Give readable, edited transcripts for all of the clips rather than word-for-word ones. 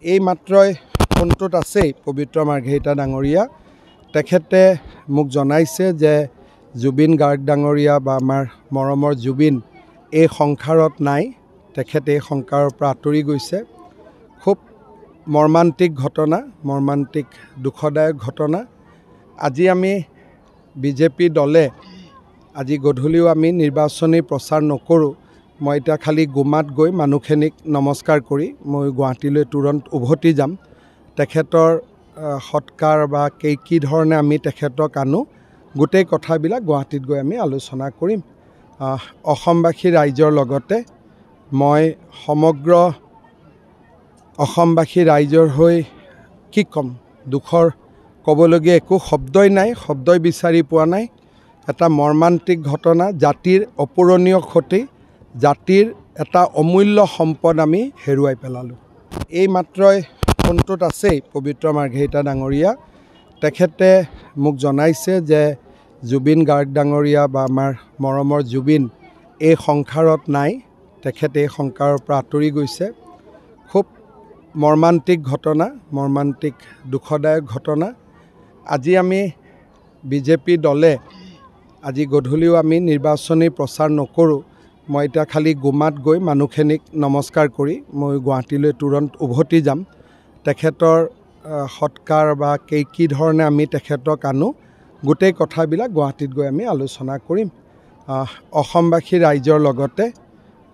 এই মাত্ৰই ফোনটোত আছেই পবিত্ৰ মাৰ্ঘেৰিটা ডাঙৰীয়া তেখেতে মোক জনাইছে যে জুবিন গাৰ্গ ডাঙৰীয়া বা আমাৰ মৰমৰ জুবিন এই সংসাৰত নাই। তেখেতে এই সংসাৰৰ পৰা আঁতৰি গৈছে। খুব মৰ্মান্তিক ঘটনা, মৰ্মান্তিক দুখদায়ক ঘটনা। আজি আমি বিজেপি দলে আজি গধূলিও আমি নিৰ্বাচনী প্ৰচাৰ নকৰোঁ। মই এতিয়া খালি গুমাত গৈ মানুহখিনিক নমস্কাৰ কৰি মই গুৱাহাটীলৈ তুৰন্ত উভতি যাম। তেখেতৰ সৎকাৰ বা কি ধৰণে আমি তেখেতক আনো গোটেই কথাবিলাক গুৱাহাটীত গৈ আমি আলোচনা কৰিম। অসমবাসী ৰাইজৰ লগতে মই সমগ্ৰ অসমবাসী ৰাইজৰ হৈ কি ক'ম, দুখৰ ক'বলগীয়া একো শব্দই নাই, শব্দই বিচাৰি পোৱা নাই। এটা মৰ্মান্তিক ঘটনা, জাতিৰ অপূৰণীয় ক্ষতি, জাতিৰ এটা অমূল্য সম্পদ আমি হেৰুৱাই পেলালোঁ। এই মাত্ৰই ফোনটোত আছেই পবিত্ৰ মাৰ্ঘেৰিটা ডাঙৰীয়া তেখেতে মোক জনাইছে যে জুবিন গাৰ্গ ডাঙৰীয়া বা আমাৰ মৰমৰ জুবিন এই সংসাৰত নাই। তেখেতে এই সংসাৰৰ পৰা আঁতৰি গৈছে। খুব মৰ্মান্তিক ঘটনা, মৰ্মান্তিক দুখদায়ক ঘটনা। আজি আমি বিজেপি দলে আজি গধূলিও আমি নিৰ্বাচনী প্ৰচাৰ নকৰোঁ। মই এতিয়া খালি গুমাত গৈ মানুহখিনিক নমস্কাৰ কৰি মই গুৱাহাটীলৈ তুৰন্ত উভতি যাম। তেখেতৰ সৎকাৰ বা কি ধৰণে আমি তেখেতক আনো গোটেই কথাবিলাক গুৱাহাটীত গৈ আমি আলোচনা কৰিম। অসমবাসী ৰাইজৰ লগতে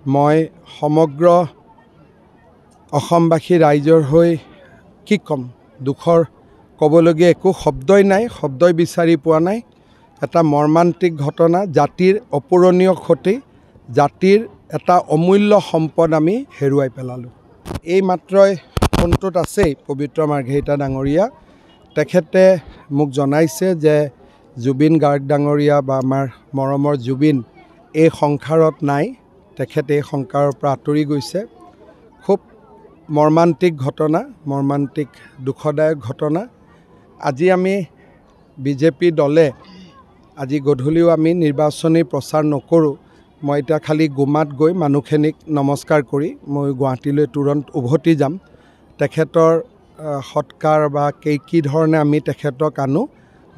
মই সমগ্ৰ অসমবাসী ৰাইজৰ হৈ কি ক'ম, দুখৰ ক'বলগীয়া একো শব্দই নাই, শব্দই বিচাৰি পোৱা নাই। এটা মৰ্মান্তিক ঘটনা, জাতিৰ অপূৰণীয় ক্ষতি, জাতিৰ এটা অমূল্য সম্পদ আমি হেৰুৱাই পেলালোঁ। এই মাত্ৰই ফোনটোত আছেই পবিত্ৰ মাৰ্ঘেৰিটা ডাঙৰীয়া তেখেতে মোক জনাইছে যে জুবিন গাৰ্গ ডাঙৰীয়া বা আমাৰ মৰমৰ জুবিন এই সংসাৰত নাই। তেখেতে এই সংসাৰৰ পৰা আঁতৰি গৈছে। খুব মৰ্মান্তিক ঘটনা, মৰ্মান্তিক দুখদায়ক ঘটনা। আজি আমি বিজেপি দলে আজি গধূলিও আমি নিৰ্বাচনী প্ৰচাৰ নকৰোঁ। মই এতিয়া খালি গুমাত গৈ মানুহখিনিক নমস্কাৰ কৰি মই গুৱাহাটীলৈ তুৰন্ত উভতি যাম। তেখেতৰ সৎকাৰ বা কি ধৰণে আমি তেখেতক আনো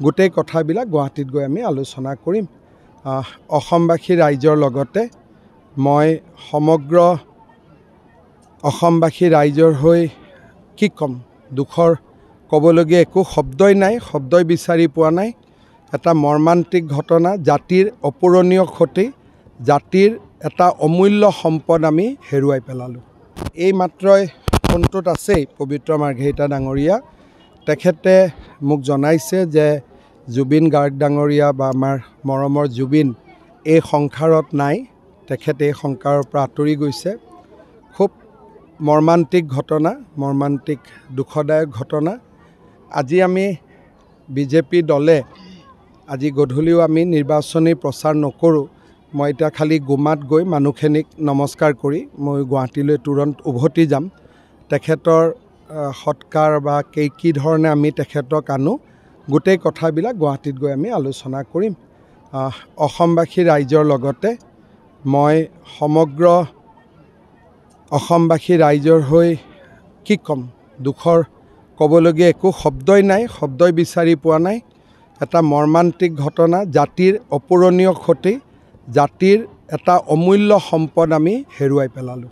গোটেই কথাবিলাক গুৱাহাটীত গৈ আমি আলোচনা কৰিম। অসমবাসী ৰাইজৰ লগতে মই সমগ্ৰ অসমবাসী ৰাইজৰ হৈ কি ক'ম, দুখৰ ক'বলগীয়া একো শব্দই নাই, শব্দই বিচাৰি পোৱা নাই। এটা মৰ্মান্তিক ঘটনা, জাতিৰ অপূৰণীয় ক্ষতি, জাতিৰ এটা অমূল্য সম্পদ আমি হেৰুৱাই পেলালোঁ। এই মাত্ৰই ফোনটোত আছেই পবিত্ৰ মাৰ্ঘেৰিটা ডাঙৰীয়া তেখেতে মোক জনাইছে যে জুবিন গাৰ্গ ডাঙৰীয়া বা আমাৰ মৰমৰ জুবিন এই সংসাৰত নাই। তেখেতে এই সংসাৰৰ পৰা আঁতৰি গৈছে। খুব মৰ্মান্তিক ঘটনা, মৰ্মান্তিক দুখদায়ক ঘটনা। আজি আমি বিজেপি দলে আজি গধূলিও আমি নিৰ্বাচনী প্ৰচাৰ নকৰোঁ। মই এতিয়া খালি গুমাত গৈ মানুহখিনিক নমস্কাৰ কৰি মই গুৱাহাটীলৈ তুৰন্ত উভতি যাম। তেখেতৰ সৎকাৰ বা কি ধৰণে আমি তেখেতক আনো গোটেই কথাবিলাক গুৱাহাটীত গৈ আমি আলোচনা কৰিম। অসমবাসী ৰাইজৰ লগতে মই সমগ্ৰ অসমবাসী ৰাইজৰ হৈ কি ক'ম, দুখৰ ক'বলগীয়া একো শব্দই নাই, শব্দই বিচাৰি পোৱা নাই। এটা মৰ্মান্তিক ঘটনা, জাতিৰ অপূৰণীয় ক্ষতি, জাতিৰ এটা অমূল্য সম্পদ আমি হেৰুৱাই পেলালোঁ।